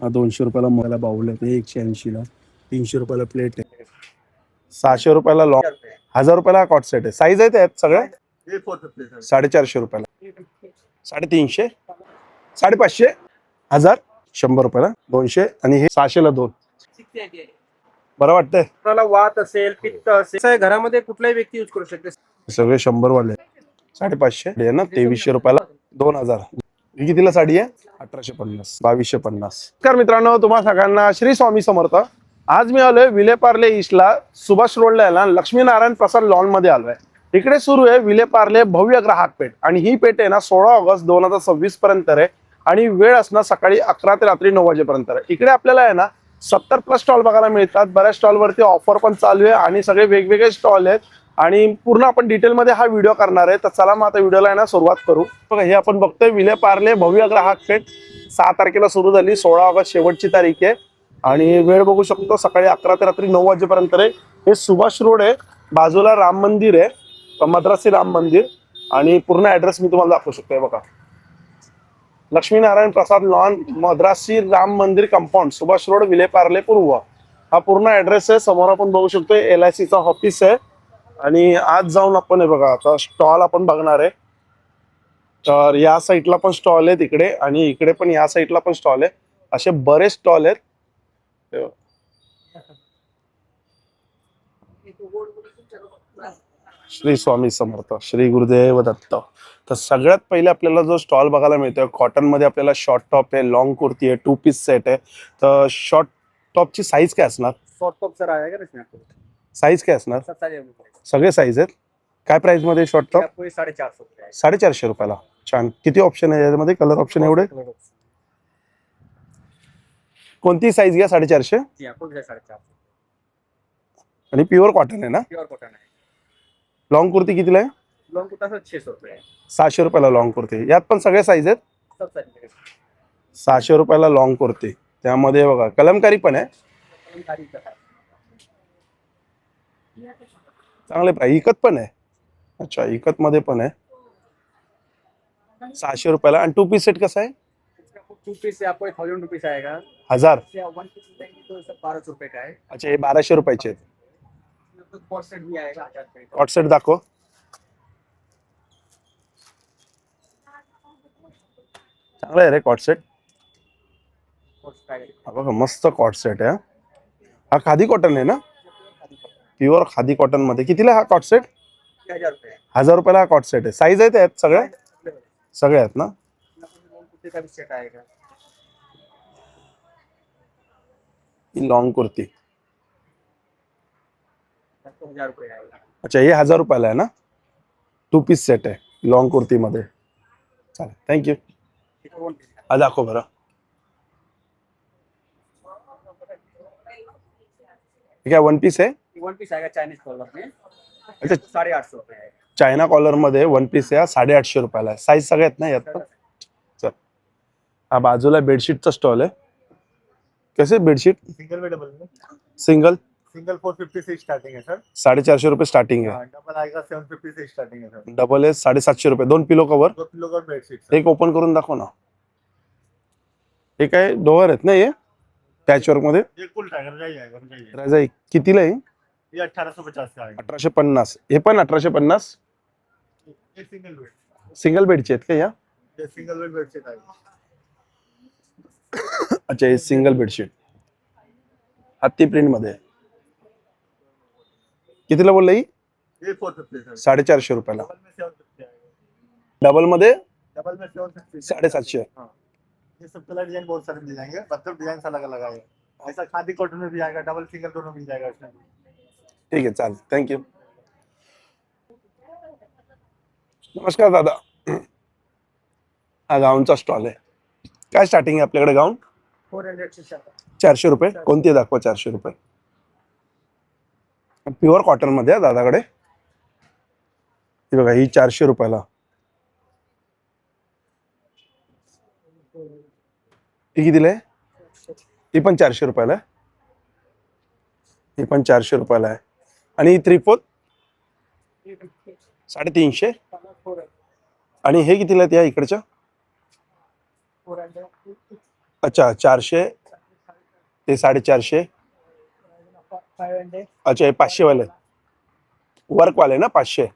हा 200 रुपयाला मला बाउल आहे ते 180 ला. 300 रुपयाला प्लेट आहे. 600 रुपयाला लॉंग. 1000 रुपयाला कॉट सेट आहे. साईज आहे त्यात सगळ्या 450 रुपयाला. 350 550 1000 100 रुपयाला 200 आणि हे 600 ला 2. बरं वाटतंय. कोणाला वात असेल, पित्त असेल, घरामध्ये कुठलाही व्यक्ती यूज करू शकते. सगळे 100 वाले. 550 आहे ना. 2300 रुपयाला 2000. ही कितीला साडी आहे? 1850 2250. नमस्कार मित्रांनो, तुम्हा सगळ्यांना श्री स्वामी समर्थ. आज मी आलोय विलेपार्ले ईस्टला सुभाष रोडला आहे ना, लक्ष्मीनारायण प्रसाद लॉन मध्ये आलोय. इकडे सुरू आहे विलेपार्ले भव्य ग्राहक पेठ आणि ही पेठ आहे ना 16 ऑगस्ट 2026 पर्यंत आहे आणि वेळ असणार सकाळी 11 ते रात्री 9 वाजेपर्यंत. इकडे आपल्याला आहे ना 70+ स्टॉल बघायला मिळतात. बऱ्याच स्टॉलवरती ऑफर पण चालू आहे आणि सगळे वेगवेगळे स्टॉल आहेत आणि पूर्ण आपण डिटेलमध्ये हा व्हिडिओ करणार आहे. तर चला मग आता व्हिडिओला आहे ना सुरुवात करू. बघा हे आपण बघतोय विलेपार्ले भव्य ग्राहक पेठ 6 तारखेला सुरू झाली. 16 ऑगस्ट शेवटची तारीख आहे आणि वेळ बघू शकतो सकाळी 11 ते रात्री 9 वाजेपर्यंत आहे. हे सुभाष रोड आहे, बाजूला राम मंदिर आहे, मद्रासी राम मंदिर आणि पूर्ण ऍड्रेस मी तुम्हाला दाखवू शकतोय. बघा लक्ष्मीनारायण प्रसाद लॉन, मद्रासी राम मंदिर कंपाऊंड, सुभाष रोड, विलेपार्ले पूर्व हा पूर्ण ऍड्रेस आहे. समोर आपण बघू शकतोय LIC चा ऑफिस आहे आणि आज जाऊन आपण हे बघा आता स्टॉल आपण बघणार आहे. तर या साईडला पण स्टॉल आहे तिकडे आणि इकडे पण या साईडला पण स्टॉल आहे. असे बरेच स्टॉल आहेत. श्री स्वामी समर्थ, श्री गुरुदेव दत्त. तर सगळ्यात पहिले आपल्याला जो स्टॉल बघायला मिळतोय कॉटन मध्ये आपल्याला शॉर्ट टॉप आहे, लॉंग कुर्ती आहे, 2 पीस सेट आहे. तर शॉर्ट टॉपची साईज काय असणार? शॉर्ट टॉप सर आएगा ना इसमें आपको. साईज काय असणार? सगळे साईज आहेत. काय प्राइस मध्ये शॉर्ट टॉप? 450 450 रुपयाला. छान. किती ऑप्शन आहे यामध्ये? कलर ऑप्शन एवढे? कोणती साईज घ्या 450. आणि प्युअर कॉटन आहे ना? प्योर कॉटन है. लॉंग कुर्ती कितीला आहे? लॉन्ग कुर्ता सर 600 रुपये. 600 रुपयाला लॉंग कुर्ती. यात पण सगळे साईज आहेत. सब साइज 600 रुपयाला लॉंग कुर्ती. त्यामध्ये बघा कलमकारी पण आहे. चांगले प्राइस. इकत पण आहे. अच्छा, इकत मध्ये पण आहे. 600 रुपयाला. आणि 2 पीस सेट कसा आहे? 2 पीस से आपको 1000 रुपीस आएगा. 1000. 1 पीस लेंगे तो सब 1200 रुपए का है. अच्छा, हे 1200 रुपयाचे आहेत. कॉट सेट भी आएगा 1000 रुपए का. कॉट सेट दाखव. चांगला आहे रे कॉट सेट. हा बघा मस्त कॉट सेट आहे. हा खादी कॉटन आहे ना? प्युअर खादी कॉटन मध्ये. कितीला हा कॉट सेट? 1000 रुपए. 1000 रुपयाला हा कॉट सेट आहे. साईज आहे त्यात सगळ्या? सगळे आहेत ना? कुर्ती का भी सेट आएगा. ही लॉंग कुर्ती. 1000 रुपए आएगा. अच्छा, हे 1000 रुपयाला आहे ना? 2 पीस सेट आहे लॉंग कुर्ती मध्ये. चालेल, थँक्यू. हा दाखव बरं. हे काय 1 पीस आहे? 1 पीस आएगा चाइनीज कॉलर में. अच्छा, 850 रुपए है. चायना कॉलर मध्ये 1 पीस आहे. 850 रुपयाला आहे. साईज सगळे आहेत ना यात पण? चल, हा बाजूला बेडशीटचा स्टॉल आहे. कसे बेडशीट? सिंगल में डबल में. सिंगल सिंगल 450 से स्टार्टिंग है सर. 450 रुपये स्टार्टिंग आहे. डबल आएगा 750 से स्टार्टिंग है सर. डबल आहे 750 रुपये. 2 पिलो कवर. 2 किलो का बेडशीट. एक ओपन करून दाखव ना. हे काय डोअर आहेत ना? हे पॅचवर्क मध्ये. ये फुल टाइगर जाएगा चाहिए. रजाई कितीला आहे? ये 1850 का आएगा. 1850. हे पण 1850. ये सिंगल बेड. सिंगल बेडचे आहेत का या? ये सिंगल बेड बेडशीट आएगा. अच्छा, हे सिंगल बेडशीट हत्ती प्रिंट मध्ये आहे. कितीला बोलला ही? ये 450 सर. 450 रुपयाला. डबल में 750 आएगा. डबल मध्ये डबल में 750. 750. हाँ, ये सब कलर डिजाइन बहुत सारे मिल जाएंगे. मतलब डिजाइन अलग अलग आएगा. ऐसा खादी कॉटन में भी आएगा. डबल सिंगल दोनों मिल जाएगा इसमें. ठीक आहे, चालेल, थँक्यू. नमस्कार दादा. हा गाऊनचा स्टॉल आहे. काय स्टार्टिंग आहे आपल्याकडे गाऊन? 400 से स्टार्ट. 400 रुपये. कोणती आहे दाखवा? 400 रुपये. प्युअर कॉटन मध्ये आहे दादाकडे. ही बघा, ही 400 रुपयाला. ही कितीला आहे? ही पण 400 रुपयाला आहे. ही पण 400 रुपयाला आहे. आणि ही 3/4 350. आणि हे कितीला आहेत या इकडच्या? 400. अच्छा, 400 ते 450. 500. अच्छा हे 500 वाले वर्क वाले ना 500.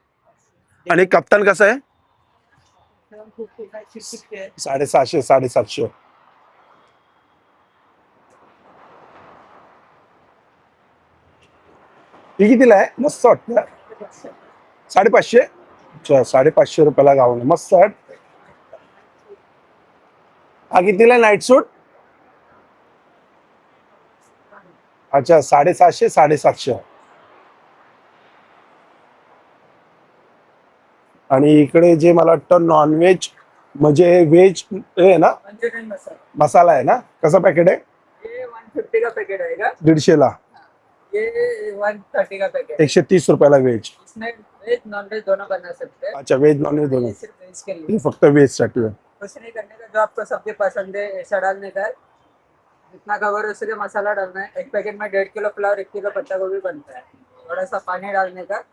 आणि कप्तान कसं आहे? 750, 660 आहे. 750 750. ही कितीला आहे? मस्त वाटतं. 550. अच्छा 550 रुपयाला गाऊन आहे. मस्त आहे. हा कितीला नाईट सूट? अच्छा 750 750. आणि इकडे जे मला वाटतं नॉनव्हेज म्हणजे व्हेज आहे ना, मंचूरियन मसाला मसाला आहे ना, कसं पॅकेट आहे? ये 150 का पैकेट आएगा. 150ला. ये 130 का पैकेट. 130 रुपयाला व्हेज. इसमें वेज नॉन वेज दोनों बना सकते हैं. अच्छा व्हेज नॉनव्हेज दोन्ही. ये सिर्फ वेज के लिए. हे फक्त व्हेज साठी आहे. कुछ नहीं करने का, जो आपको सब्जी पसंद है ऐसा डालने का है. जितना कवर हो सके मसाला डालना है. एक पैकेट में 1.5 किलो फ्लावर 1 किलो पत्ता गोभी बनता है. थोड़ा सा पानी डालने का,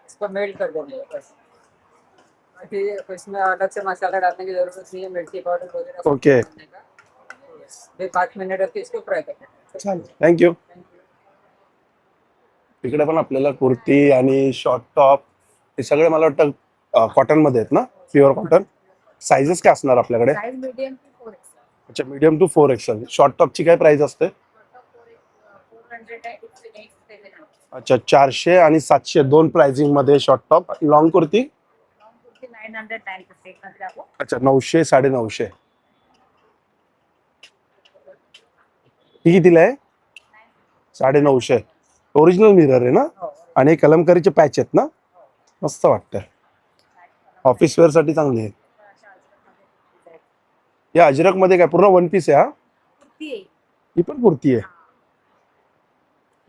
इसको मेल्ट कर देंगे बस. बाकी इसमें अलग से मसाला डालने की जरूरत नहीं है. मिर्ची पाउडर वगैरह ओके. डालने का. ये 5 मिनट रख के इसको फ्राई करना है. चालेल थँक्यू. इकडे पण आपल्याला कुर्ती आणि शॉर्ट टॉप हे सगळे मला वाटतं कॉटन मध्ये आहेत ना, प्युअर कॉटन. साईजेस काय असणार आपल्याकडे? Size medium to 4XL. अच्छा मीडियम टू 4XL. शॉर्ट टॉपची काय प्राइस असते? 400 है, it's 8 अच्छा 400 आणि 700 दोन प्राइसिंग मध्ये short top. Long kurti? Long kurti 900 950 मध्ये आपको. अच्छा 900 950. ही कितीला आहे? 950. ओरिजिनल मिरर आहे ना, आणि कलमकारीचे पॅच आहेत ना, मस्त वाटतं. ऑफिस वेअर साठी चांगली आहे. या अजरक मध्ये काय पूर्ण वन पीस आहे? हा कुर्ती आहे. ही पण कुर्ती आहे.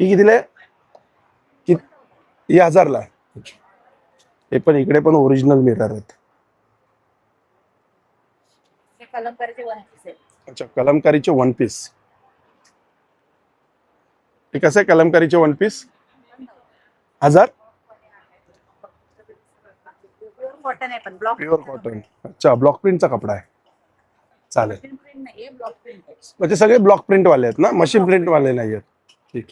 ही कितीला आहे? ही 1000ला आहे. हे पण इकडे पण ओरिजिनल मिरर आहेत. हे कलमकारीचे 1 पीस आहे. अच्छा कलमकारीचे वन पीस. हे कसं आहे कलमकारीचे वन पीस? 1000. प्युअर कॉटन आहे पण ब्लॉक प्युअर कॉटन. अच्छा ब्लॉक प्रिंटचा कपडा आहे. चालेल. प्रिंट नाही आहे, ब्लॉक प्रिंट आहे. म्हणजे सगळे ब्लॉक प्रिंट वाले आहेत ना, मशीन प्रिंट वाले नाही आहेत. ठीक.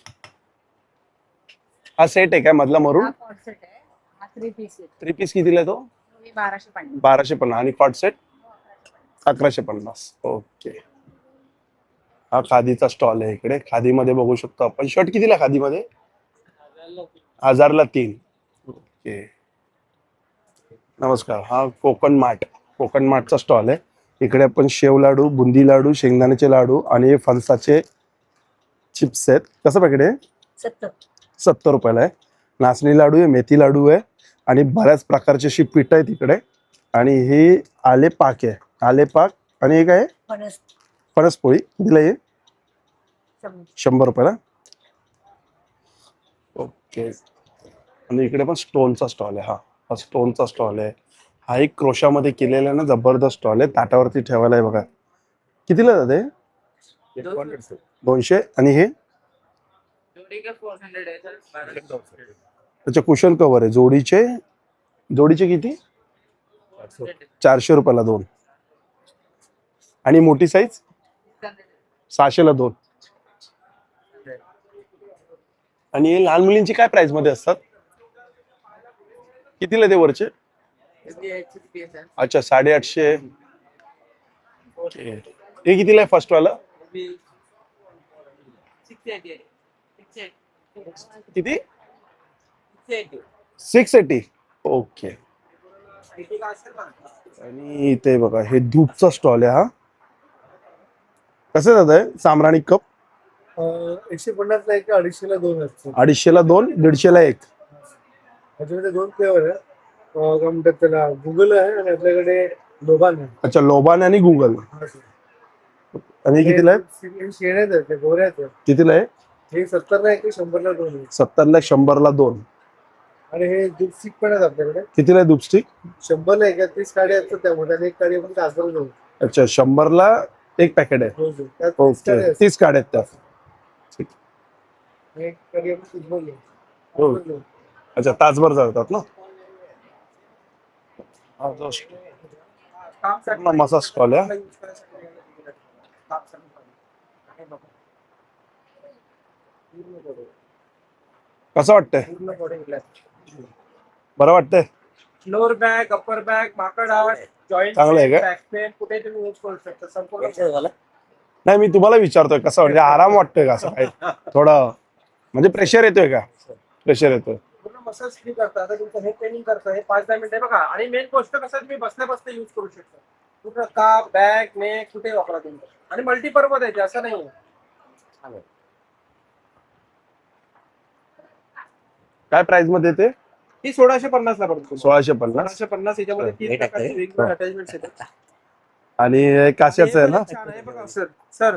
हा सेट आहे काय मधला मरून? हा कॉट सेट आहे. हा 3 पीस आहे. 3 पीस कितीला आहे तो? हे 1250. 1250. आणि कॉट सेट 1150. ओके. हा खादीचा स्टॉल आहे इकडे. खादीमध्ये बघू शकतो आपण. शर्ट कितीला खादीमध्ये? 1000ला 3. ओके. नमस्कार. हा कोकण मार्टचा स्टॉल आहे. इकडे आपण शेव लाडू, बुंदी लाडू, शेंगदाण्याचे लाडू आणि फणसाचे चिप्स आहेत. कसं पॅकेट आहे? 70. 70 रुपयाला आहे. नाचणी लाडू आहे, मेथी लाडू आहे आणि बऱ्याच प्रकारची अशी पीठ आहेत इकडे. आणि हे आले पाक आहे. आले पाक आणि हे काय आहे? फणस फणसपोळी. कितीला आहे? 100 रुपयाला. ओके. आणि इकडे पण स्टोनचा स्टॉल आहे. हा स्टोनचा स्टॉल आहे. हा एक क्रोशामध्ये केलेला ना जबरदस्त स्टॉल आहे. ताटावरती ठेवायला आहे बघा. कितीला जाते? 200. आणि हे? जोड़ी का 400 है सर. त्याचे कुशन कव्हर आहे. जोडीचे किती? 400 रुपयाला 2. आणि मोठी साईज 600ला 2. आणि हे लहान मुलींची काय प्राइस मध्ये असतात? कितीला ते वरचे? अच्छा 850. ओके. हे कितीला आहे फर्स्ट वाला? किती? 680. ओके. आणि इथे बघा हे धूपचा स्टॉल आहे. हा कसं जात आहे? सामराणी कप 150ला एक 250ला 2 असतात. 250ला 2, 150ला 1. त्याच्यामध्ये 2 फ्लेवर आहे. काय म्हणतात त्याला, गुगल आहे आणि आपल्याकडे लोबान आहे. अच्छा लोबान आणि गुगल. आणि हे कितीला आहे? शेण आहेत ते गोऱ्या आहेत. कितीला आहे? हे 70ला एक 100ला 2 आहे. 70ला 100ला 2. आणि हे दूध स्टिक पण आहेत आपल्याकडे. कितीला आहे धूपस्टिक? 100ला एक 30 काडी असतात त्यामध्ये, आणि एक काडी आपण तासभर घेऊ. अच्छा 100ला एक पॅकेट आहे. रोज त्यात 30 ओके. काड्या असतात. 30 काढ आहेत त्यात. एक काडी आपण तासभर घेऊ. हो. अच्छा तासभर जातात ना. हा जो पूर्ण मसा स्टॉल आहे. कसं वाटतंय? पूर्ण body relax. बरं वाटतंय? लोअर बॅक, अप्पर बॅक, माकड आवाज, जॉईंट चांगलं आहे का? बॅक पेन कुठे तुम्ही यूज करू शकता संपूर्ण. नाही, मी तुम्हाला विचारतोय कसं वाटतंय, आराम वाटतोय का असं काय थोडं, म्हणजे प्रेशर येतोय का? प्रेशर येतोय. पूर्ण मसाज फ्री करता. आता तुमचं हे ट्रेनिंग करतं हे 5-10 मिनिटं बघा. आणि मेन गोष्ट कसं तुम्ही बसल्या बसल्या यूज करू शकता. पूर्ण काप, बॅक, नेक कुठे वापरा तुम्ही. आणि मल्टीपर्पज आहे ते, असं नाही. काय प्राइस मध्ये ते? ही 1650 ला पडतो. 1650. 1650 याच्यामध्ये 3 प्रकारचे वेगवेगळे अटॅचमेंट्स येतात. आणि हे काशाचं आहे ना? छान आहे बघा सर. सर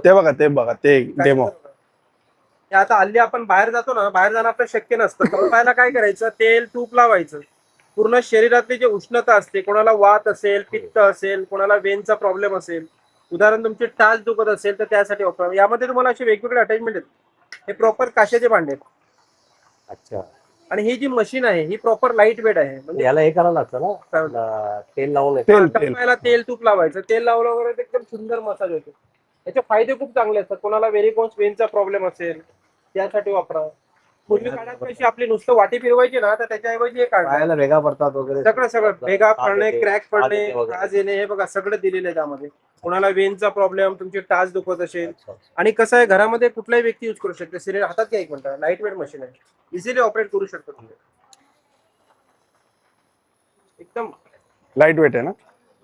ते बघा ते डेमो. हे आता हल्ली आपण बाहेर जातो ना, बाहेर जाणं आपलं शक्य नसतं. कपाळाला काय करायचं, तेल तूप लावायचं. पूर्ण शरीरातली जी उष्णता असते, कोणाला वात असेल, पित्त असेल, कोणाला वेनचा प्रॉब्लेम असेल, उदाहरण तुमचे टाच दुखत असेल तर त्यासाठी वापरा. यामध्ये तुम्हाला असे वेगवेगळे अटॅचमेंट आहेत. हे प्रॉपर काशाचे भांडे आहेत. अच्छा, आणि ही जी मशीन आहे ही प्रॉपर लाईट वेट आहे. म्हणजे याला हे करावं लागतं ना, तेल लावून तेल कपाळाला तेल तूप लावायचं. तेल लावलं वगैरे एकदम सुंदर मसाज होतो. याचे फायदे खूप चांगले असतात. कोणाला व्हेरिकोज वेनचा प्रॉब्लेम असेल त्यासाठी वापरा. पूर्वी काळात कशी आपली नुसतं वाटी फिरवायची ना, तर त्याच्याऐवजी हे काढलं पायाला भेगा पडतात वगैरे. सगळं भेगा पडणे, येते, क्रॅक टाच पडणे, येते वगैरे. टाच येणे, हे बघा सगळं दिलेलं आहे त्यामध्ये. कोणाला वेनचा प्रॉब्लेम, तुमची टाच दुखत असेल. अच्छा. आणि कसं आहे, घरामध्ये कुठलाही व्यक्ती यूज करू शकते. सिरियल हातात घ्या एक मिनिट. लाईट वेट मशीन आहे, इझिली ऑपरेट करू शकतो तुम्ही. एकदम लाईट वेट आहे ना?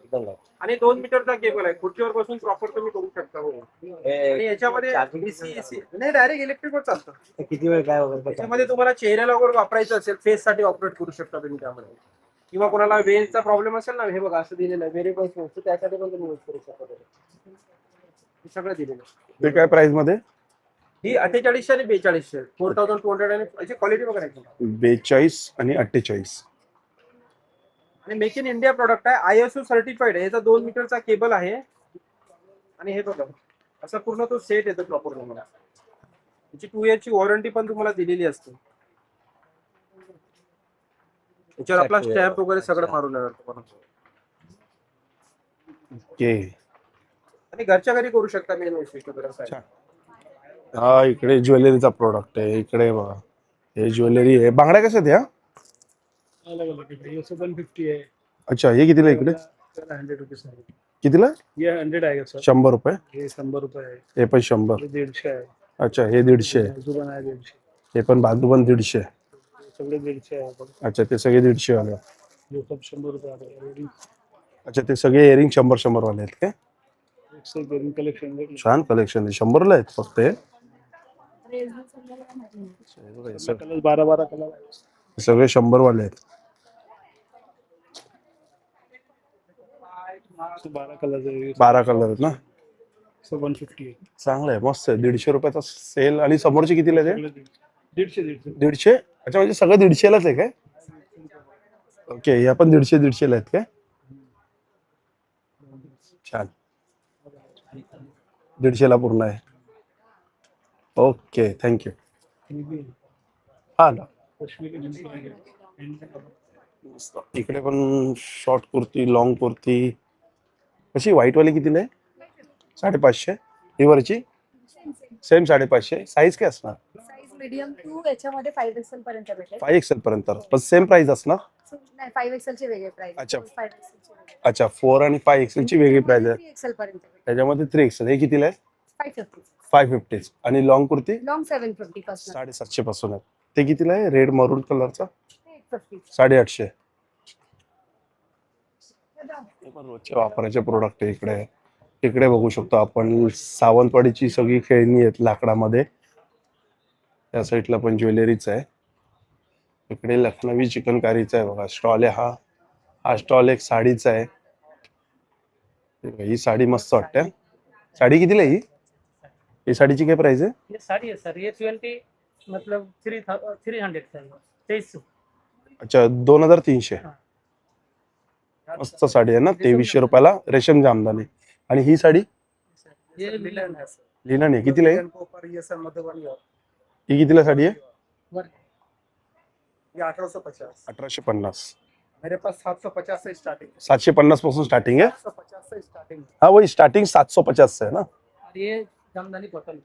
एकदम लाव. आणि 2 मीटरचा केबल आहे. खुर्चीवर बसून प्रॉपर तुम्ही करू शकता. हो. आणि याच्यामध्ये charging AC नाही, डायरेक्ट इलेक्ट्रिकच असतं. ते किती वेळ काय वगैरे त्याच्यामध्ये तुम्हाला चेहऱ्याला वगैरे वापरायचं असेल, फेस साठी ऑपरेट करू शकता तुम्ही त्यामध्ये. किंवा कोणाला वेलचा प्रॉब्लेम असेल ना, हे बघा असं दिलेलं आहे व्हेरिकोज वेन्स, त्यासाठी पण तुम्ही यूज करू शकता. हे सगळं दिलेलं आहे. ते काय प्राइस मध्ये? ही 4800 आणि 4200, 4200. आणि याची क्वालिटी बघा एकदम. 42 आणि 48. आणि मेक इन इंडिया प्रोडक्ट आहे, ISO सर्टिफाईड आहे. याचा 2 मीटरचा केबल आहे. आणि हे बघा असं पूर्ण तो सेट येतो प्रॉपर तुम्हाला. याची 2 इयरची वॉरंटी पण तुम्हाला दिलेली असते. याच्यावर आपला स्टॅम्प वगैरे सगळं मारून येणार तुम्हाला. ओके. आणि घरच्या घरी करू शकता. मेन वैशिष्ट्य अच्छा. हा, इकडे ज्वेलरीचा प्रोडक्ट आहे. इकडे बघा हे ज्वेलरी आहे. बांगड्या कशा आहेत ह्या? अलग अलग है, ये 150 है, अच्छा, हे कितीला इकडे? 100 रुपीज है, कितीला? ये 100 आएगा सर, 100 रुपये. ये 100 रुपये है, हे पण 100. ये 150 है, अच्छा, हे 150. बाजू बनाया 150, हे पण बाजू पण 150. ये सगळे 150 है आपण. अच्छा, ते सगळे 150 वाले. ये सब 100 रुपये आले. अच्छा, ते सगळे इयरिंग 100 वाले आहेत काय? एक्सेल बेरिंग कलेक्शन देख लो. छान कलेक्शन आहे. 100 ला आहेत फक्त हे. हे बघा, हे कलर 12 कलर है. सगळे 100 वाले आहेत. 12 कलर है, 12 कलर आहेत ना? सब 150 है. चांगलं आहे, मस्त आहे. 150 रुपयाचा सेल. आणि समोरचे कितीला आहे ते? 150. 150. अच्छा, म्हणजे सगळं 150 लाच आहे काय? ओके, हे पण 150 ला आहेत काय? छान. 150 ला पूर्ण आहे. Okay, thank you. हा ना, मस्त. इकडे पण शॉर्ट कुर्ती, लॉंग कुर्ती. कशी व्हाईट वाली कितीला आहे? 550. ही वरची सेम 550. साईज काय असणार? साईज मीडियम टू याच्यामध्ये 5XL पर्यंत भेटेल. 5XL पर्यंत पण सेम प्राइस असणार? नाही, 5XL चे वेगळे प्राइस. अच्छा. 5XL चे वेगळे. अच्छा, 4 आणि 5XL ची वेगळी प्राइस आहे. 3XL पर्यंत भेटेल. त्याच्यामध्ये 3XL. हे कितीला आहे? 550. 550. आणि लॉंग कुर्ती लॉंग 750 पासून. 750 पासून आहे. ते कितीला आहे? रेड मरून कलरचा 850. 850. हे पण रोजच्या वापराचे प्रोडक्ट आहे. इकडे इकडे बघू शकतो आपण सावंतवाडीची सगळी खेळणी आहेत लाकडामध्ये. त्या साईडला पण ज्वेलरीच आहे. इकडे लखनवी चिकनकारीचा आहे बघा स्टॉल आहे. हा स्टॉल एक साडीचा आहे. ही साडी मस्त वाटते. साडी कितीला आहे ही? ही साडीची काय प्राइस आहे? ये साड़ी है सर, ये 20 मतलब 300 है, 2300. अच्छा, 2300. मस्त साडी आहे ना? 2300 रुपयाला रेशम जामदानी. आणि ही साडी ये लिलन है सर. लिनन आहे. कितीला आहे? लिलन कॉपर, ये सर मधुबनी है. ही कितीला साडी आहे? ये 1850. 1850. मेरे पास 750 से स्टार्टिंग. 750 पासून स्टार्टिंग आहे. 750 से स्टार्टिंग. हा, वही स्टार्टिंग 750 से है ना? और ये जामदानी कॉटन.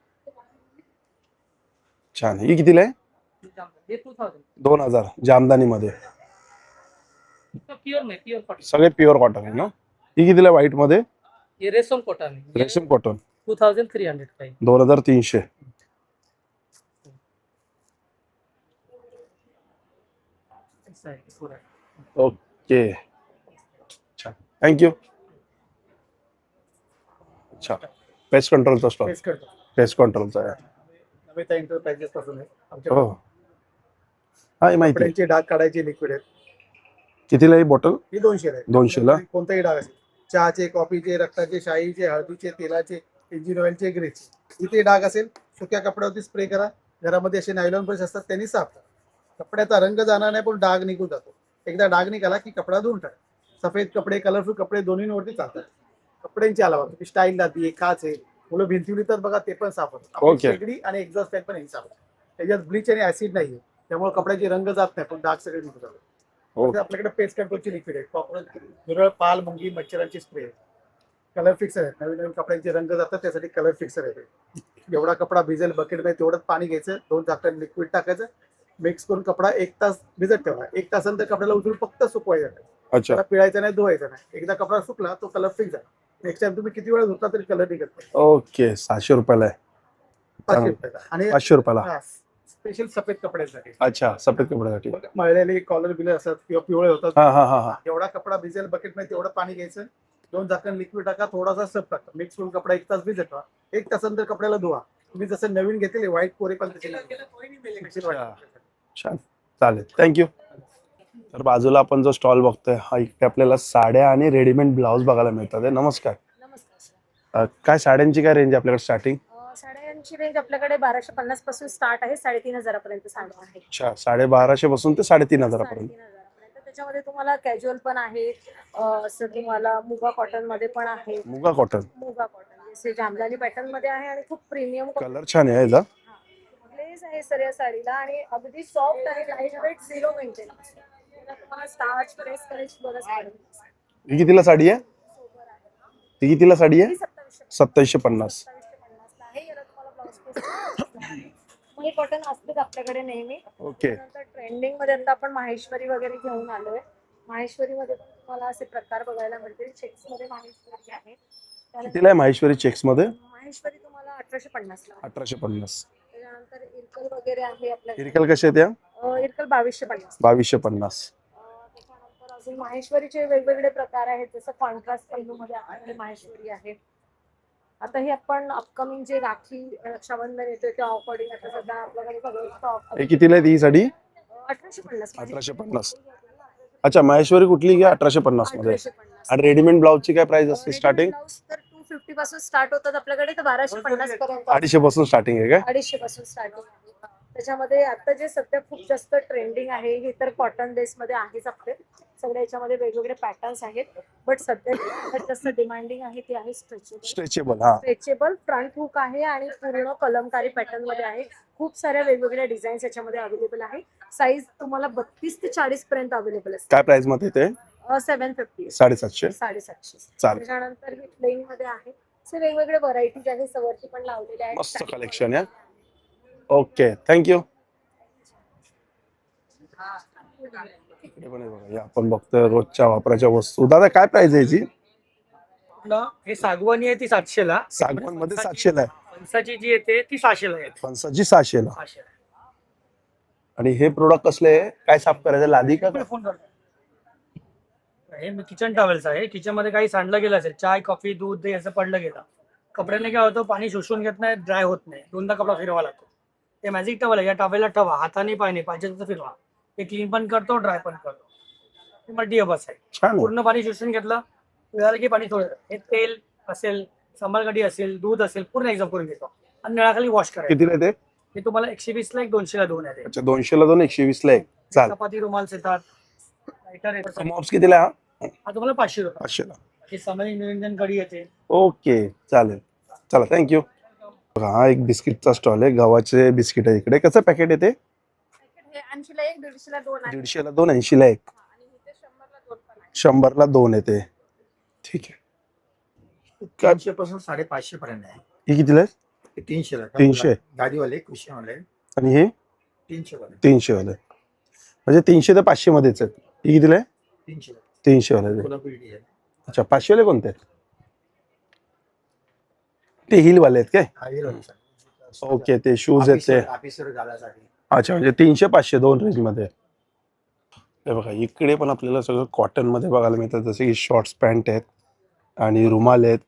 छान. ही कितीला आहे? हे 2000 2000 जामदानी मध्ये. प्युअर नाही, प्युअर कॉटन. सगळे प्युअर कॉटन आहे ना. ही कितीला व्हाईट मध्ये? हे रेशम कॉटन आहे. रेशीम कॉटन 2300 प्राइस. 2300. ऐसा है पूरा. ओके छान थँक्यू. अच्छा पेस्ट कंट्रोलचा स्टॉक. पेस्ट करतो पेस्ट कंट्रोलचा आहे. नमिता एंटरप्राइजेस पासून आहे हो आमच्या हा हे माहिती आहे. कपड्यांचे डाग काढायचे लिक्विड आहेत. कितीला ही बॉटल? ही 200 आहे. 200 ला? कोणताही डाग असेल, चहाचे, कॉफीचे, रक्ताचे, शाईचे, हळदीचे, तेलाचे, इंजिन ऑइलचे, ग्रेचे, इथे डाग असेल सुक्या कपड्यावरती स्प्रे करा. घरामध्ये असे नायलॉन ब्रश असतात त्यांनी साफ करा. कपड्याचा रंग जाणार नाही पण डाग निघून जातो. एकदा डाग निघाला की कपडा धुवून टाका. सफेद कपडे, कलरफुल कपडे दोन्हीवरती चालतात. कपड्यांची अलावा तुम्ही स्टाईल लादी आहे, काच आहे, मुलं भिंतीवर लिहितात बघा ते पण साफ होतं. आपली Okay. शेगडी आणि एक्झॉस्ट फॅन पण हे साफ होतं. त्याच्यात ब्लीच आणि ऍसिड नाहीये त्यामुळे कपड्याचे रंग जात नाही पण डाग सगळे निघून जातात. Okay. तसं आपल्याकडे पेस्ट कंट्रोलची लिक्विड आहे. कॉकरोच, झुरळ, पाल, मुंगी, मच्छरांची स्प्रे आहे. कलर फिक्सर आहे. नवीन नवीन कपड्यांचे रंग जातात त्यासाठी कलर फिक्सर आहे. जेवढा कपडा भिजेल बकेटमध्ये तेवढंच पाणी घ्यायचं, 2 झाकण लिक्विड टाकायचं, मिक्स करून कपडा 1 तास भिजत ठेवा. 1 तासानंतर कपड्याला उचलून फक्त सुकवायचं. अच्छा त्याला पिळायचा नाही, धुवायचा नाही. एकदा कपडा सुकला तो कलर फिक्स झाला. नेक्स्ट टाइम तुम्ही किती वेळा धुतला तरी कलर निघत नाही. ओके 700 रुपयाला आहे. 500 रुपयाला. आणि 500 रुपयाला. स्पेशल सफेद कपड्यांसाठी अच्छा सफेद कपड्यासाठी. बघा, मळलेले कॉलर बिलर असतात किंवा पिवळे होतात. हा हा हा हा. जेवढा कपडा भिजेल बकेटमध्ये तेवढं पाणी घ्यायचं, 2 झाकण लिक्विड टाका, थोडासा सर्फ टाका, मिक्स करून कपडा 1 तास भिजत ठेवा. 1 तासानंतर कपड्याला धुवा. तुम्ही जसं नवीन घेतलेले व्हाईट कोरे पण त्याचे छान चालेल थँक्यू. तर बाजूला आपण जो स्टॉल बघतोय हा इकडे आपल्याला साड्या आणि रेडीमेड ब्लाउज बघायला मिळतात. नमस्कार. नमस्कार सर. काय साड्यांची काय रेंज आपल्याकडे स्टार्टिंग? साड्यांची रेंज आपल्याकडे 1250 पासून स्टार्ट आहे. 3500 पर्यंत साड्या आहेत. अच्छा 1250 पासून ते 3500 पर्यंत. 3500 पर्यंत. त्याच्यामध्ये तुम्हाला कॅज्युअल पण आहे, असं तुम्हाला मुगा कॉटन मध्ये पण आहे. मुगा कॉटन मुगा कॉटन जसे जामदानी पॅटर्न मध्ये आहे आणि खूप प्रीमियम कलर छान आहे याचा. ग्लेज आहे सर या साडीला आणि अगदी सॉफ्ट आहे. Light weight, 0 maintenance. तुम्हाला स्टार्च प्रेस करायची गरज पडत नाही. ही कितीला साडी आहे? ही कितीला साडी आहे? ही 2750. 2750. 2750 आहे. याला तुम्हाला ब्लाउज पीस कॉटन असतेच आपल्याकडे नेहमी. ओके नंतर ट्रेंडिंग मध्ये आता आपण माहेश्वरी वगैरे घेऊन आलोय. माहेश्वरी मध्ये पण तुम्हाला असे प्रकार बघायला मिळतील. चेक्स मध्ये माहेश्वरी आहे. कितीला आहे माहेश्वरी चेक्स मध्ये? माहेश्वरी तुम्हाला 1850 ला. 1850. त्याच्यानंतर इरकल वगैरे आहे आपल्याकडे. इरकल कसे आहेत या? इरकल 2250. 2250. त्याच्यानंतर अजून माहेश्वरीचे वेगवेगळे प्रकार आहेत. जसं कॉन्ट्रास्ट पैलू मध्ये आपल्याकडे माहेश्वरी आहे. आता हे आपण अपकमिंग जे राखी रक्षाबंधन येतोय त्या अकॉर्डिंग आता सध्या आपल्याकडे सगळं स्टॉक. हे कितीला आहे ही साडी? 1850. 1850. अच्छा माहेश्वरी कुठली घ्या 1850 मध्ये. 1850. आणि रेडीमेड ब्लाउजची काय प्राइस असते स्टार्टिंग? ब्लाउज तर 250 पासून स्टार्ट होतात आपल्याकडे, तर 1250 पर्यंत. 250 पासून स्टार्टिंग आहे काय? 250 पासून स्टार्टिंग आहे. त्याच्यामध्ये आता जे सध्या खूप जास्त ट्रेंडिंग आहे हे तर कॉटन बेस मध्ये आहेच. आपले सगळ्या याच्यामध्ये वेगवेगळे पॅटर्न्स आहेत. बट सध्या सगळ्यात जास्त डिमांडिंग आहे ती आहे स्ट्रेचेबल. स्ट्रेचेबल. हा स्ट्रेचेबल फ्रंट हुक आहे आणि पूर्ण कलमकारी पॅटर्न मध्ये आहे. खूप साऱ्या वेगवेगळ्या डिझाईन्स याच्यामध्ये अवेलेबल आहे. साईज तुम्हाला 32 ते 40 पर्यंत अवेलेबल असते. काय प्राइस मध्ये ते? 750. 750. 750. चालेल. त्याच्यानंतर हे प्लेन मध्ये आहे. असे वेगवेगळे व्हरायटीज आहे. सवरती पण लावलेले आहेत. मस्त कलेक्शन आहे. Okay thank you. इकडे पण आहे बघा. हे आपण बघतोय रोजच्या वापराच्या वस्तू. दादा काय प्राइस आहे याची? हे सागवानी आहे ती 700 ला. सागवान मध्ये 700 ला आहे. फणसाची जी येते ती 600 ला येते. फणसाची 600 ला. 600. आणि हे प्रोडक्ट कसले आहे? काय साफ करायचं? लादी का? फोन करतो. हे किचन टॉवेल्स आहे. किचन मध्ये काही सांडलं गेलं असेल, चाय, कॉफी, दूध, दही असं पडलं गेलं, कपड्याने काय होतं पाणी शोषून घेत नाही, ड्राय होत नाही, 2दा कपडा फिरवा लागतो. ते मॅजिक टॉवेल आहे. या टॉवेलला ठेवा, हाताने पाणी पाहिजे तसं फिरवा. ते क्लीन पण करतो, ड्राय पण करतो. हे मल्टीपर्पज आहे. छान आहे. पूर्ण पाणी शोषून घेतलं, पिळालं की पाणी थोडं. हे तेल असेल, संभारगडी असेल, दूध असेल, पूर्ण एक्झाम करून घेतो आणि नळाखाली वॉश करायचं. कितीला आहे ते? हे तुम्हाला 120 ला एक, 200 ला 2 आहे. अच्छा 200 ला 2, 120 ला 1. चालेल. चपाती रुमाल्स येतात, लायटर येतात. मॉप्स कितीला आहे? हा तुम्हाला 500 रुपये. 500 ला. हे सामान्य निरंजन कढी येते. ओके चालेल. चला थँक्यू. हा एक बिस्किटचा स्टॉल आहे. गव्हाचे बिस्किट आहे इकडे. कसं पॅकेट येते? हे 80 ला 1, 150 ला 2 आहे. 150 ला 2, 80 ला 1. आणि इथे 100 ला 2 पण आहे. 100 ला 2 येते. ठीक आहे. 300 पासून 550 पर्यंत आहे. ही कितीला आहे? 300 ला. 300. गाडीवाले कृषीवाले आणि हे 300 वाले 300 वाले, म्हणजे 300 ते 500 मध्येच आहेत. हे कितीला आहे? 300 300 वाले. कोल्हापुरी डिझाइन अच्छा, 500 वाले कोणते आहेत? ते हिल वाले आहेत काय? हाई रोड ओके, ते शूज आहेत ते. ऑफिसर घालायसाठी अच्छा, म्हणजे 300-500 दोन रेंज मध्ये. हे बघा, इकडे पण आपल्याला सगळं कॉटन मध्ये बघायला मिळतात, जसे की शॉर्ट्स पॅन्ट आहेत आणि रुमाल आहेत.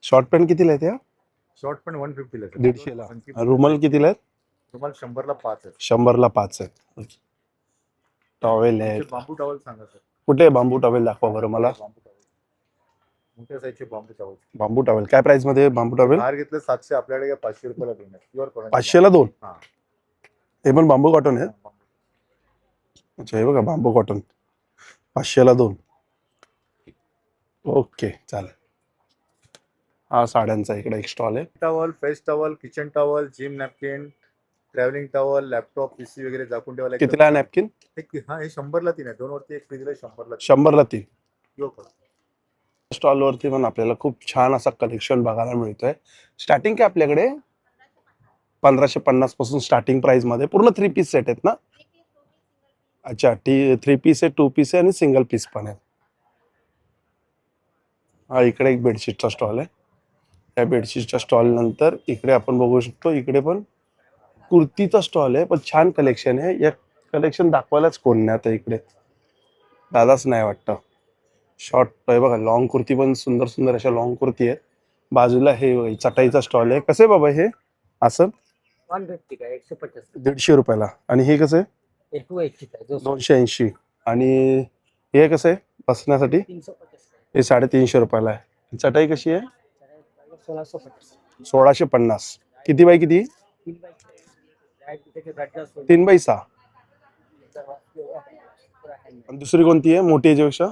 शॉर्ट पॅन्ट कितीला आहेत या? शॉर्ट पण 150 ला 150 ला. रुमाल कितीला आहेत? तुम्हाला 100 ला 5 आहे. 100 ला 5 आहेत. टॉवेल आहेत. बांबू टॉवेल सांगा सर. कुठे बांबू टॉवेल दाखवा बरं मला. बांबू टॉवेल मोठ्या साईजचे बांबू टॉवेल. बांबू टॉवेल काय प्राइस मध्ये बांबू टॉवेल? बाहेर घेतलं 700, आपल्याकडे 500 रुपयाला दोन आहे. Pure cotton. 500 ला 2. हा. हे पण बांबू कॉटन आहे. अच्छा, हे बघा बांबू कॉटन 500 ला 2. ओके, चालेल. हा साड्यांचा इकडे एक स्टॉल आहे. Towel, face towel, kitchen towel, gym napkin, travelling towel, laptop, PC वगैरे झाकून ठेवायला. कितीला नॅपकिन? हा, हे 100 ला 3 आहे. 2 वरती एक फ्रीज 100 ला 100 ला 3. Pure cotton. स्टॉल वरती पण आपल्याला खूप छान असा कलेक्शन बघायला मिळतोय. स्टार्टिंग काय आपल्याकडे 1550 पासून स्टार्टिंग प्राइस मध्ये पूर्ण 3 पीस सेट आहेत ना? अच्छा, 3 पीस आहे, 2 पीस आहे आणि सिंगल पीस पण आहे. हा, इकडे एक बेडशीटचा स्टॉल आहे. त्या बेडशीटच्या स्टॉल नंतर इकडे आपण बघू शकतो, इकडे पण कुर्तीचा स्टॉल आहे, पण छान कलेक्शन आहे. या कलेक्शन दाखवायलाच कोण नाही आता इकडे, दादाच नाही वाटतं. शॉर्ट आहे बघा, लॉंग कुर्ती पण सुंदर सुंदर अशा लॉंग कुर्ती आहेत. बाजूला हे बघा, चटाईचा स्टॉल आहे. कसे बाबा हे? असं 150 का 150 150 रुपयाला. आणि हे कसं आहे? 280 का 280. आणि हे कसं आहे बसण्यासाठी? 350 हे 350 रुपयाला आहे. चटाई कशी आहे? 1650 1650. किती बाय किती? 3x6. आणि दुसरी कोणती आहे मोठी याच्यापेक्षा?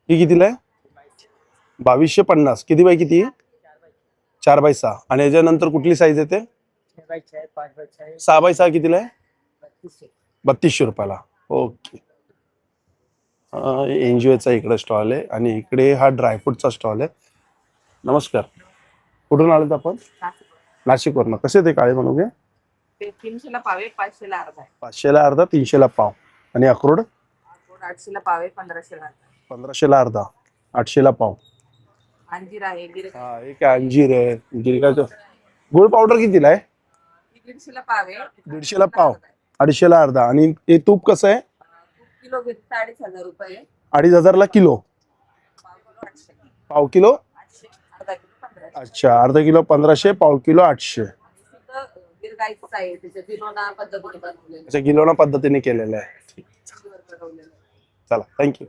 ही कितीला आहे? 2250. किती बाय किती? 4x6. आणि याच्यानंतर कुठली साईज येते? 6x6 कितीला आहे? 3200 रुपयाला. ओके. एनजीओचा इकडे स्टॉल आहे आणि इकडे हा ड्रायफ्रूटचा स्टॉल आहे. नमस्कार, कुठून आलेत आपण? नाशिकवरनं. कसे ते काळे मनोगे? ते 300 ला पाव आहे, 500 ला अर्धा आहे. 500 ला अर्धा, 300 ला पाव. आणि अक्रोड? अक्रोड 800 ला पाव आहे, 1500 ला अर्धा. 1500 ला अर्धा, 800 ला पाव. अंजीर आहे, गिरक हा, एक अंजीर आहे. गिरकाचं गुळ पावडर कितीला आहे? 150 ला पाव आहे, 150 ला पाव, 250 ला अर्धा. आणि हे तूप कसं आहे? किलो 2500 रुपये, 2500 ला किलो. पाव किलो 800, पाव किलो 800, अर्धा किलो 1500. अच्छा, अर्धा किलो 1500, पाव किलो 800. गिरगाईचं आहे, त्याच्या दिनोना पद्धतीने बनवलेलं अच्छा, किलोना पद्धतीने केलेलं आहे. चला, थँक्यू.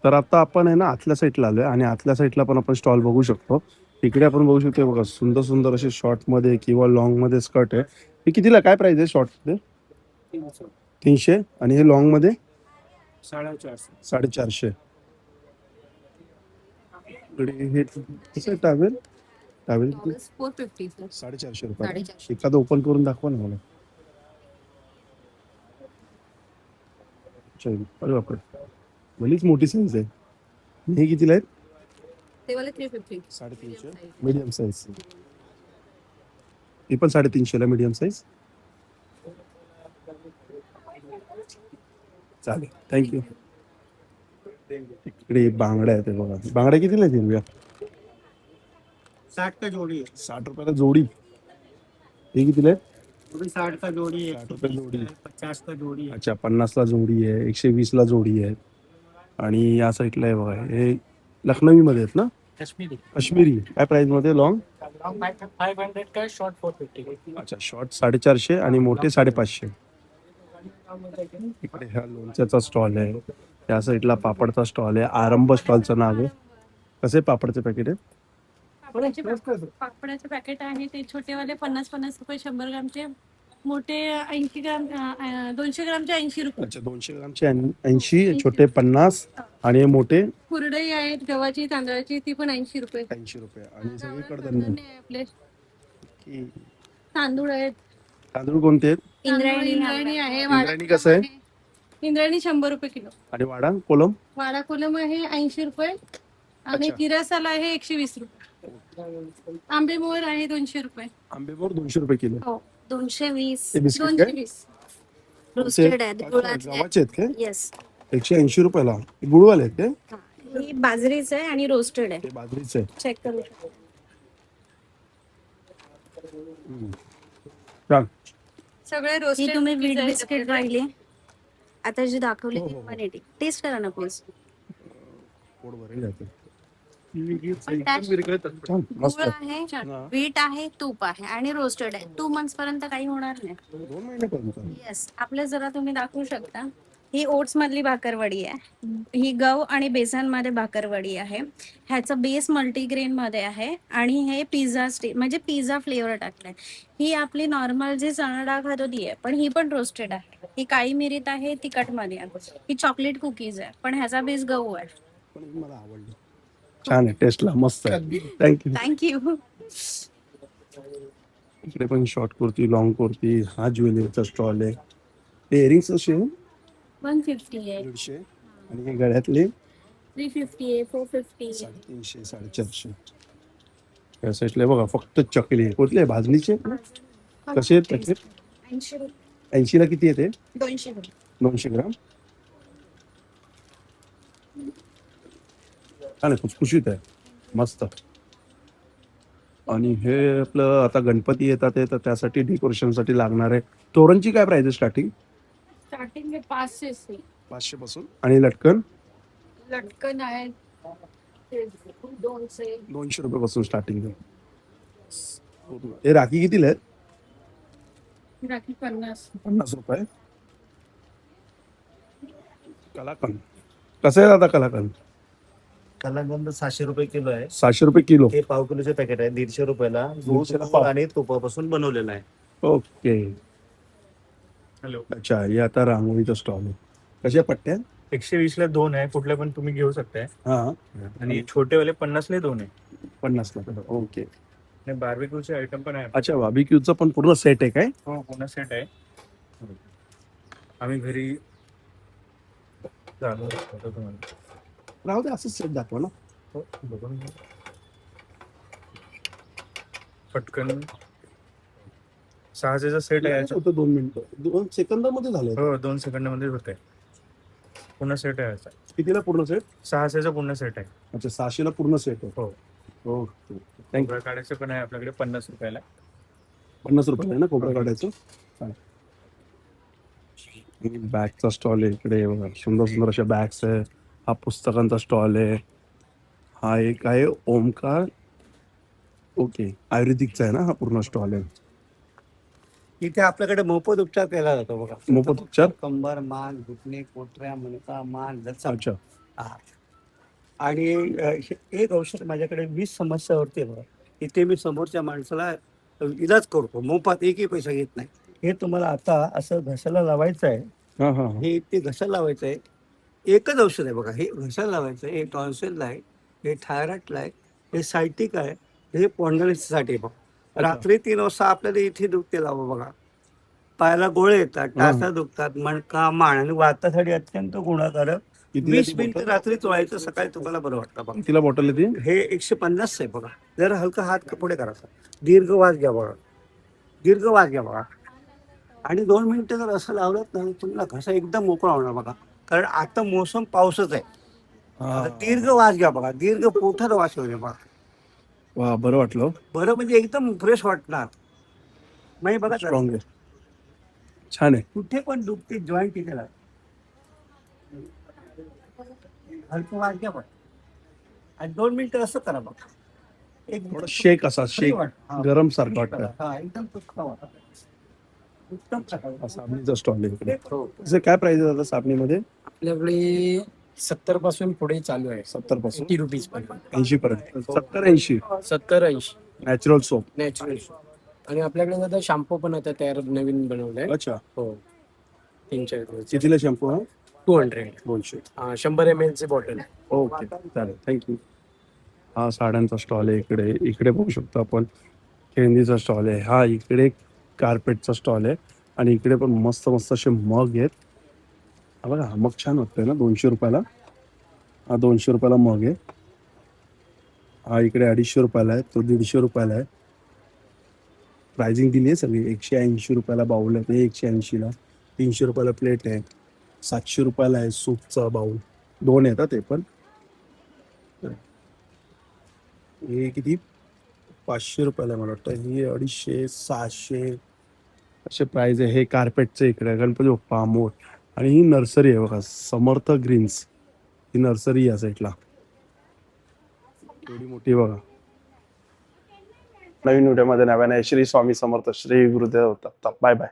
तर आता आपण आहे ना आतल्या साईडला आलोय आणि आतल्या साईडला पण आपण स्टॉल बघू शकतो. इकडे आपण बघू शकतो बघा, सुंदर सुंदर असे शॉर्ट मध्ये किंवा लॉंग मध्ये स्कर्ट आहे. हे कितीला काय प्राइस आहे शॉर्ट मध्ये? 300. आणि हे लॉंग मध्ये 450. इकडे हे कसं आहे टावेल? Towel 450 sir. 450 रुपये. 450. एखादं ओपन करून दाखवा ना मला. अच्छा, अरे बापरे, भलीच मोठी साईज आहे. हे कितीला आहेत? ते वाले 350. 350. Medium size. ही पण 350 ला मीडियम साईज. चालेल, थँक्यू. इकडे बांगड्या आहेत बघा. बांगड्या कितीला आहेत हिरव्या? 60 का जोड़ी है, 60 रुपयाला जोडी. हे कितीला आहेत? वो भी 60 का जोड़ी है, 60 रुपये जोडी. 50 का जोड़ी है. अच्छा, 50 ला जोडी आहे, 120 ला जोडी आहे. आणि या साईडला आहे बघा, हे लखनवी मध्ये आहेत ना? कश्मीरी काश्मीरी. काय प्राइस मध्ये लॉंग? 500 का, शॉर्ट 450. अच्छा, शॉर्ट 450 आणि मोठे 550. इकडे हा लोणच्याचा स्टॉल आहे. त्या साईडला पापडचा स्टॉल आहे. आरंभ स्टॉलचं नाव आहे. कसे पापडचे पॅकेट आहे? पापडाचे पॅकेट आहे ते छोटेवाले 50-50 रुपये, 100 ग्रामचे. मोठे 80 ग्राम 200 ग्रामचे 80 रुपये. अच्छा, 200 ग्रामचे 80, छोटे 50 आणि हे मोठे कुरडई आहेत गव्हाची तांदळाची, ती पण 80 रुपये. 80 रुपये. आणि सगळे कडधान्य आहे आपले. की तांदूळ आहेत. तांदूळ कोणते आहेत? इंद्रायणी आहे. वाडा इंद्रायणी कसं आहे? इंद्रायणी 100 रुपये किलो. आणि वाडा कोलम? वाडा कोलम आहे 80 रुपये. आणि अच्छा. गिरासाल आहे 120 रुपये. आंबेमोहर आहे 200 रुपये. आंबेमोहर 200 रुपये किलो. हो 220. ते बिस्किट काय 220. रोस्टेड आहेत अच्छा, गुळाचे गव्हाचे आहेत काय? येस 180 रुपयाला गुळवाले आहेत ते? ही बाजरीचं आहे आणि रोस्टेड आहे ते बाजरीचे आहे. चेक करू शकतो. छान. सगळे ही रोस्टेड तुम्ही व्हीट बिस्किट बिस्किट राहिली आता जी दाखवली हो, ती हो, हो. 180 टेस्ट करा ना प्लीज. पोट भरेल याचं. गुळ मस्त. आहे हा. व्हीट आहे तूप आहे आणि रोस्टेड आहे 2 मंथ्स पर्यंत काही होणार नाही. 2 महिन्यापर्यंत. येस आपले जरा तुम्ही दाखवू शकता. ही ओट्स मधली भाकरवडी आहे. ही गव आणि बेसन मध्ये भाकरवडी आहे. ह्याचा बेस मल्टीग्रेन मध्ये आहे आणि हे पिझ्झा म्हणजे पिझ्झा फ्लेवर टाकलाय. ही आपली नॉर्मल जी चणा डाळ खातो ती आहे पण ही पण रोस्टेड आहे. ही काळी मिरीत आहे तिखट मध्ये आहे. ही चॉकलेट कुकीज आहे पण ह्याचा बेस गहू आहे. पण ही मला आवडली. छान आहे टेस्टला मस्त आहे. थँक्यू. थँक्यू. इकडे पण शॉर्ट कुर्ती लॉंग कुर्ती हा ज्वेलरीचा स्टॉल आहे. ते इयरिंग्स कसे आहे? 150 आहे 150 आणि हे गळ्यातले 350 आहे 450 आहे. 350 450. या साईडला बघा फक्त चकली आहे. कुठले आहे? भाजणीचे कसे आहेत पॅकेट? 80 रुपये 80 ला किती येते? 200 रुपये 200 ग्राम. छान आहे खुसखुशीत आहे मस्त. आणि हे आपलं आता गणपती येतात तर त्यासाठी डेकोरेशनसाठी लागणार आहे. तोरणची काय प्राइस आहे स्टार्टिंग? स्टार्टिंग में 500 से 500 पासून. आणि लटकन लटकन आहे 200. 200 रुपयापासून स्टार्टिंग आहे. हे राखी कितीला आहेत? राखी 50. 50 रुपये. कलाकंद कसं आहे दादा कलाकंद? कलाकंद 700 रुपये किलो आहे. 700 रुपये किलो. हे पाव किलोचे पॅकेट आहे 150 रुपयाला. 150 ला दूध पाव. आणि तुपापासून बनवलेलं आहे. ओके. हॅलो. अच्छा हे आता रांगोळीचा स्टॉल आहे. कशा पट्ट्या? 120 ला 2 आहे, कुठल्या पण तुम्ही घेऊ शकताय. हा आणि छोटेवाले 50 ला 2 आहे. 50 ला. ओके. आणि बार्बिक्यूचे आयटम पण आहे. अच्छा बार्बिक्यूचा पण पूर्ण सेट आहे काय? हो पूर्ण सेट आहे. आम्ही घरी चालू होतो तुम्हाला. राहू दे असंच सेट दाखवा ना. हो, बघून घ्या. पटकन 600चा सेट आहे. होतं 2 मिनिटं 2 सेकंदामध्ये झालं. हो 2 सेकंदामध्ये होत आहे. पूर्ण सेट आहे याचा. कितीला पूर्ण सेट? 600चा पूर्ण सेट आहे. अच्छा 600 ला पूर्ण सेट आहे. हो. Okay thank you. खोबरं काढायचं पण आहे आपल्याकडे 50 रुपयाला. 50 रुपये आहे ना खोबरं काढायचं. बॅगचा स्टॉल आहे इकडे बघा. सुंदर सुंदर अशा बॅग्स आहे. हा पुस्तकांचा स्टॉल आहे. हा एक आहे ओमकार. ओके आयुर्वेदिकचा आहे ना हा पूर्ण स्टॉल आहे. इथे आपल्याकडे मोफत उपचार केला जातो बघा. मोफत उपचार? कंबर मान घुटणे पोटऱ्या मणका मान लचक. अच्छा आणि एक औषध माझ्याकडे 20 समस्यावरती आहे बघा. इथे मी समोरच्या माणसाला इलाज करतो मोफत एकही पैसा घेत नाही. हे तुम्हाला आता असं घशाला लावायचं आहे. हा हा हे ते घशाला लावायचं आहे. एकच औषध आहे बघा. हे घशाला लावायचं आहे. हे टॉन्सिलला आहे. हे थायरॉइडला आहे. हे सायटिक आहे. हे स्पॉन्डिलायटिससाठी आहे बघा. रात्री 3 वाजता आपल्याला इथे दुखते लावा बघा. पायाला गोळे येतात टाचा दुखतात मणका मान आणि वातासाठी अत्यंत गुणकारक. 20 मिनिटं रात्री चोळायचं सकाळी तुम्हाला बरं वाटतं बघा. कितीला बॉटल आहे ती? हे 150 आहे बघा. जरा हलका हात पुढे करायचा. दीर्घ वास घ्या बघा. दीर्घ वास घ्या बघा. आणि 2 मिनिटं जर असं लावलं तर तुम्हाला घसा एकदम मोकळा होणार बघा. कारण आता मोसम पावसाच आहे. आता दीर्घ वास घ्या बघा. दीर्घ पोटात वास होईल बघा. वा बरं वाटलं. बरं म्हणजे एकदम फ्रेश वाटणार. म्हणजे बघा स्ट्रॉंग आहे. छान आहे. कुठे पण दुखते जॉईंट तिथे हलकं वास घ्या बघा. आणि 2 मिनिटं असं करा बघा. एक थोडं शेक असा शेक गरम सारखं वाटतं. हा एकदम तुटका वाटतं. उत्तम प्रकार. साबणीचा स्टॉल आहे इकडे. त्याचे काय प्राइस आहे दादा साबणीमध्ये? आपल्याकडे 70 पासून पुढे चालू आहे. 70 पासून 80 रुपीज पर्यंत. 80 पर्यंत. 70-80 70-80 नॅचरल सोप. नॅचरल. आणि आपल्याकडे आता शॅम्पू पण आता तयार नवीन बनवलाय. अच्छा हो 3-4 कितीला शॅम्पू हा? 200. 200. 100 ml ची बॉटल. ओके चालेल थँक्यू. हा साड्यांचा स्टॉल आहे इकडे. इकडे बघू शकतो आपण खेळणीचा स्टॉल आहे. हा इकडे कार्पेटचा स्टॉल आहे. आणि इकडे पण मस्त मस्त असे मग आहेत. हा बघा हा मग छान वाटतोय ना 200 रुपयाला. हा 200 रुपयाला मग आहे. हा इकडे 250 रुपयाला आहे, तो 150 रुपयाला आहे. प्राइसिंग दिली आहे सगळी. 180 रुपयाला बाउल आहे ते 180ला. 300 रुपयाला प्लेट आहे. 700 रुपयाला आहे सूपचा बाउल. 2 येतात ते पण. हे किती 500 रुपयाला आहे मला वाटतं. ही 250, 600 असे प्राइस आहे. हे कार्पेटचं इकडे आहे, गणपती बाप्पा मोर. आणि ही नर्सरी आहे बघा, समर्थ ग्रीन्स. ही नर्सरी या साईडला एवढी मोठी बघा. नवीन व्हिडिओमध्ये नव्याने श्री स्वामी समर्थ, श्री गुरुदेव दत्त. Bye bye.